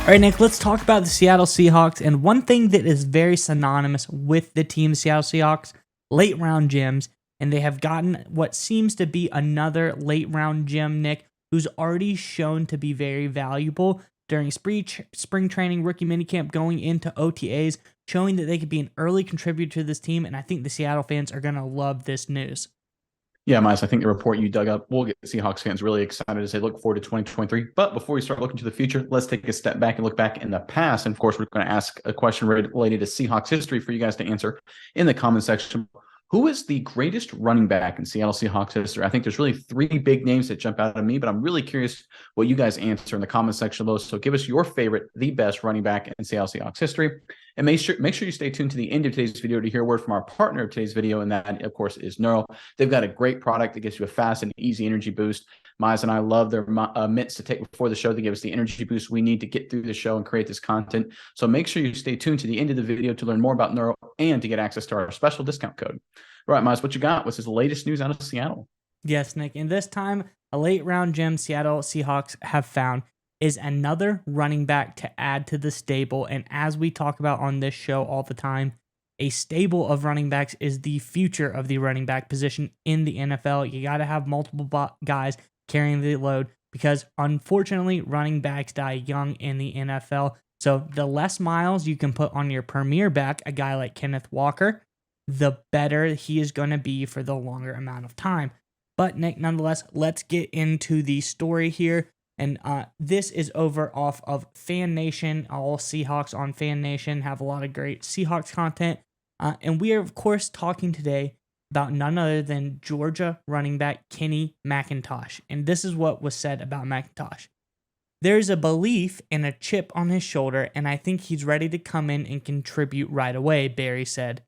All right, Nick, let's talk about the Seattle Seahawks. And one thing that is very synonymous with the team, Seattle Seahawks, late round gems. And they have gotten what seems to be another late round gem, Nick, who's already shown to be very valuable during spring training, rookie minicamp, going into OTAs, showing that they could be an early contributor to this team. And I think the Seattle fans are going to love this news. Yeah, Miles, I think the report you dug up will get Seahawks fans really excited as they look forward to 2023. But before we start looking to the future, let's take a step back and look back in the past. And of course, we're going to ask a question related to Seahawks history for you guys to answer in the comment section. Who is the greatest running back in Seattle Seahawks history? I think there's really three big names that jump out at me, but I'm really curious what you guys answer in the comment section below. So give us your favorite, the best running back in Seattle Seahawks history. And make sure you stay tuned to the end of today's video to hear a word from our partner of today's video, and that, of course, is Neuro. They've got a great product that gives you a fast and easy energy boost. Miles and I love their mints to take before the show to give us the energy boost we need to get through the show and create this content. So make sure you stay tuned to the end of the video to learn more about Neuro and to get access to our special discount code. All right, Miles, what you got? What's the latest news out of Seattle? Yes, Nick. And this time, a late round gem Seattle Seahawks have found is another running back to add to the stable. And as we talk about on this show all the time, a stable of running backs is the future of the running back position in the NFL. You got to have multiple guys carrying the load because, unfortunately, running backs die young in the NFL. So the less miles you can put on your premier back, a guy like Kenneth Walker, the better he is going to be for the longer amount of time. But Nick, nonetheless, let's get into the story here. And this is over off of Fan Nation. All Seahawks on Fan Nation have a lot of great Seahawks content. And we are, of course, talking today about none other than Georgia running back Kenny McIntosh. And this is what was said about McIntosh. There's a belief and a chip on his shoulder, and I think he's ready to come in and contribute right away, Barry said.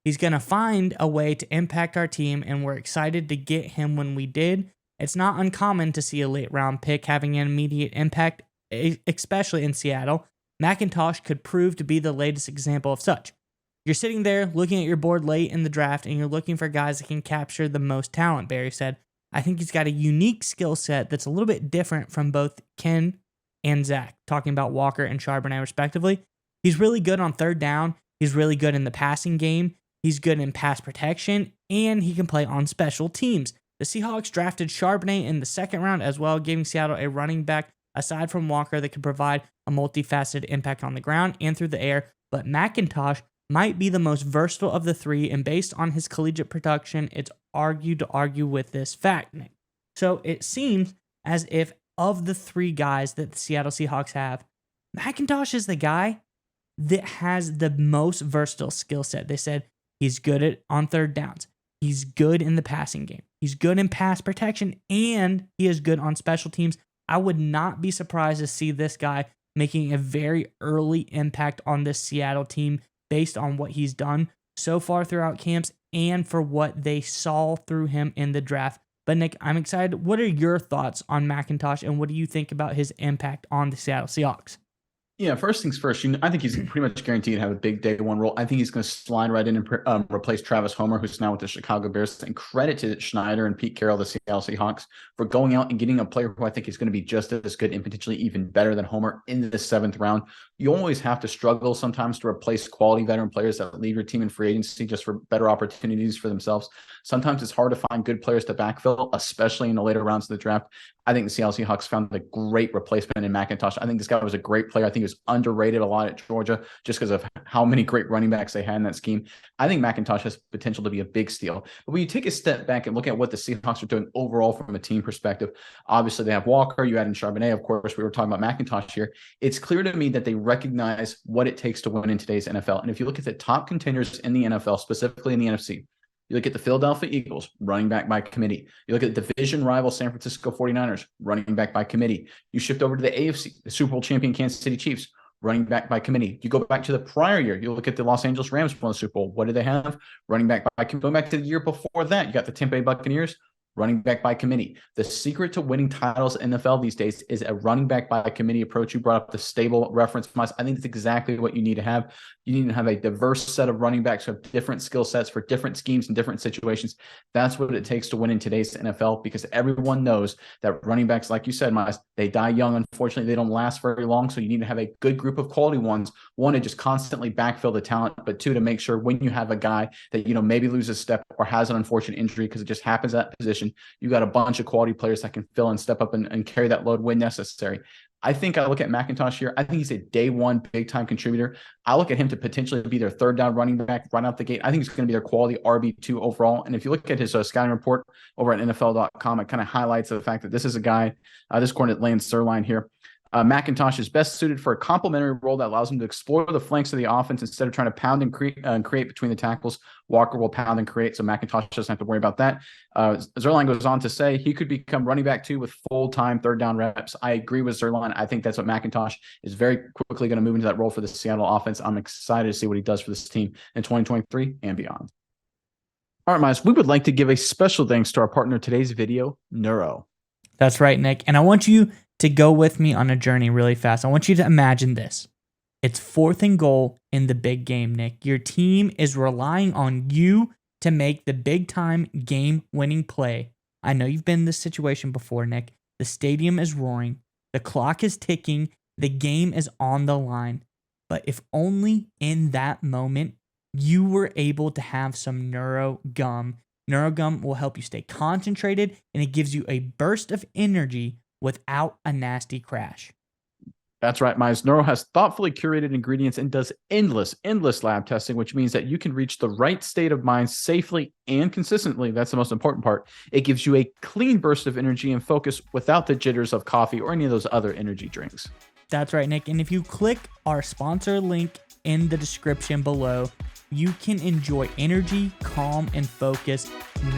He's going to find a way to impact our team, and we're excited to get him when we did. It's not uncommon to see a late round pick having an immediate impact, especially in Seattle. McIntosh could prove to be the latest example of such. You're sitting there looking at your board late in the draft, and you're looking for guys that can capture the most talent, Barry said. I think he's got a unique skill set that's a little bit different from both Ken and Zach, talking about Walker and Charbonnet respectively. He's really good on third down. He's really good in the passing game. He's good in pass protection, and he can play on special teams. The Seahawks drafted Charbonnet in the second round as well, giving Seattle a running back aside from Walker that could provide a multifaceted impact on the ground and through the air. But McIntosh might be the most versatile of the three, and based on his collegiate production, it's argued to argue with this fact, Nick. So it seems as if of the three guys that the Seattle Seahawks have, McIntosh is the guy that has the most versatile skill set. They said he's good on third downs. He's good in the passing game. He's good in pass protection, and he is good on special teams. I would not be surprised to see this guy making a very early impact on this Seattle team based on what he's done so far throughout camps and for what they saw through him in the draft. But Nick, I'm excited. What are your thoughts on McIntosh, and what do you think about his impact on the Seattle Seahawks? Yeah, first things first, I think he's pretty much guaranteed to have a big day one role. I think he's going to slide right in and replace Travis Homer, who's now with the Chicago Bears. And credit to Schneider and Pete Carroll, the Seattle Seahawks, for going out and getting a player who I think is going to be just as good and potentially even better than Homer in the seventh round. You always have to struggle sometimes to replace quality veteran players that leave your team in free agency just for better opportunities for themselves. Sometimes it's hard to find good players to backfill, especially in the later rounds of the draft. I think the Seattle Seahawks found a great replacement in McIntosh. I think this guy was a great player. I think he was underrated a lot at Georgia just because of how many great running backs they had in that scheme. I think McIntosh has potential to be a big steal. But when you take a step back and look at what the Seahawks are doing overall from a team perspective, obviously they have Walker, you add in Charbonnet, of course, we were talking about McIntosh here. It's clear to me that they recognize what it takes to win in today's NFL. And if you look at the top contenders in the NFL, specifically in the NFC, you look at the Philadelphia Eagles, running back by committee. You look at division rival San Francisco 49ers, running back by committee. You shift over to the AFC, the Super Bowl champion Kansas City Chiefs, running back by committee. You go back to the prior year. You look at the Los Angeles Rams won the Super Bowl. What did they have? Running back by committee. Going back to the year before that, you got the Tampa Bay Buccaneers, running back by committee. The secret to winning titles in the NFL these days is a running back by committee approach. You brought up the stable reference. I think that's exactly what you need to have. You need to have a diverse set of running backs who have different skill sets for different schemes and different situations. That's what it takes to win in today's NFL, because everyone knows that running backs, like you said, Miles, they die young. Unfortunately, they don't last very long. So you need to have a good group of quality ones. One, to just constantly backfill the talent, but two, to make sure when you have a guy that, maybe loses a step or has an unfortunate injury, because it just happens at that position, you got a bunch of quality players that can fill and step up and carry that load when necessary. I think I look at McIntosh here. I think he's a day one big time contributor. I look at him to potentially be their third down running back right out the gate. I think he's going to be their quality RB2 overall. And if you look at his scouting report over at NFL.com, it kind of highlights the fact that this is a guy, this corner Lance Zierlein here. McIntosh is best suited for a complementary role that allows him to explore the flanks of the offense instead of trying to pound and create between the tackles. Walker will pound and create, so McIntosh doesn't have to worry about that. Zierlein goes on to say he could become running back 2 with full-time third down reps. I agree with Zierlein. I think that's what McIntosh is very quickly going to move into that role for the Seattle offense. I'm excited to see what he does for this team in 2023 and beyond. All right, Miles, we would like to give a special thanks to our partner in today's video, Neuro. That's right, Nick. And I want you to go with me on a journey really fast. I want you to imagine this. It's 4th and goal in the big game, Nick. Your team is relying on you to make the big-time game-winning play. I know you've been in this situation before, Nick. The stadium is roaring. The clock is ticking. The game is on the line. But if only in that moment you were able to have some Neuro Gum. Neuro Gum will help you stay concentrated, and it gives you a burst of energy without a nasty crash. That's right, Miles. Neuro has thoughtfully curated ingredients and does endless lab testing, which means that you can reach the right state of mind safely and consistently. That's the most important part. It gives you a clean burst of energy and focus without the jitters of coffee or any of those other energy drinks. That's right, Nick. And if you click our sponsor link in the description below, you can enjoy energy, calm, and focus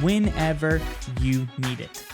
whenever you need it.